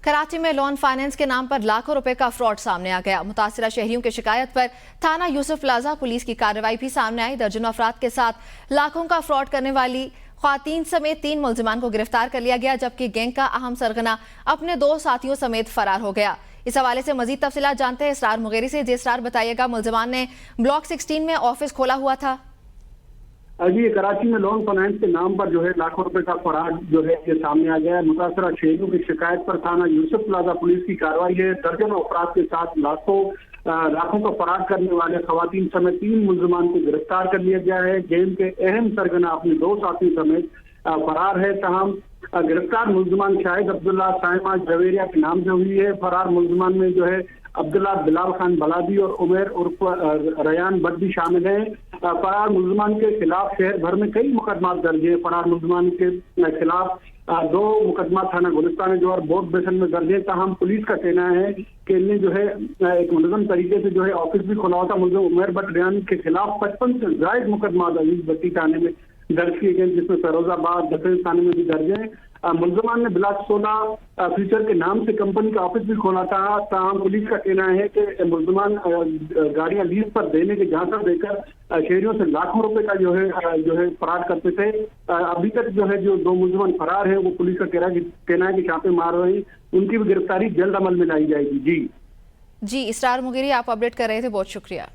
कराची में loan finance के नाम पर लाखों रुपए का फ्रॉड सामने आ गया। मुतासिरा शहरियों की शिकायत पर थाना यूसुफ प्लाजा पुलिस की कार्रवाई भी सामने आई। दर्जनों अफराद के साथ लाखों का फ्रॉड करने वाली ख्वातीन समेत 3 मुलजिमान को गिरफ्तार कर लिया गया, जबकि गैंग का अहम सरगना अपने 2 साथियों समेत फरार हो गया। इस हवाले से मजीद तफसीलात जानते हैं इसरार मुगेरी से। इसरार, बताइएगा, मुलजिमान ने ब्लॉक 16 में ऑफिस खोला हुआ था। जी, कराची में लोन फाइनेंस के नाम पर जो है लाखों रुपए का फराड जो है ये सामने आ गया है। मुतासरा शहरियों की शिकायत पर थाना यूसुफ प्लाजा पुलिस की कार्रवाई है। दर्जनों अफराद के साथ लाखों का फराड करने वाले खवातीन समेत 3 मुलजिमान को गिरफ्तार कर लिया गया है। गैंग के अहम सरगना अपने 2 साथी समेत फरार है। तमाम गिरफ्तार मुलजिमान शाहिद अब्दुल्ला साइमा जवेरिया के नाम से हुई है। फरार मुलजिमान में जो है अब्दुल्ला बिलाल खान बलादी और उमेर उर्फ रयान भट्ट भी शामिल हैं। फरार मुलजिमान के खिलाफ शहर भर में कई मुकदमा दर्ज है। फरार मुलजिमान के खिलाफ 2 मुकदमा थाना गुलिस्तान जो और बोर्ड बेसन में दर्ज है। ताहम पुलिस का कहना है कि इनने जो है एक मुनज़्ज़म तरीके से जो है ऑफिस भी खोला हुआ था। मुलजिम उमेर भट्ट रयान के खिलाफ 55 से ज़ायद मुकदमा अजीज भट्टी थाने में दर्ज किए गए, जिसमें फिरोजाबाद दफेज थाने में भी दर्ज है। मुलजमान ने ब्लॉक 16 फ्यूचर के नाम से कंपनी का ऑफिस भी खोला था। ताहम पुलिस का कहना है कि मुलजमान गाड़ियां लीज पर देने के झांसा देकर शहरियों से लाखों रुपए का जो है फरार करते थे। अभी तक जो है जो 2 मुलजमान फरार है, वो पुलिस का कहना है कि छापे मार रही, उनकी भी गिरफ्तारी जल्द अमल में लाई जाएगी। जी, इसरार मुगेरी, आप अपडेट कर रहे थे, बहुत शुक्रिया।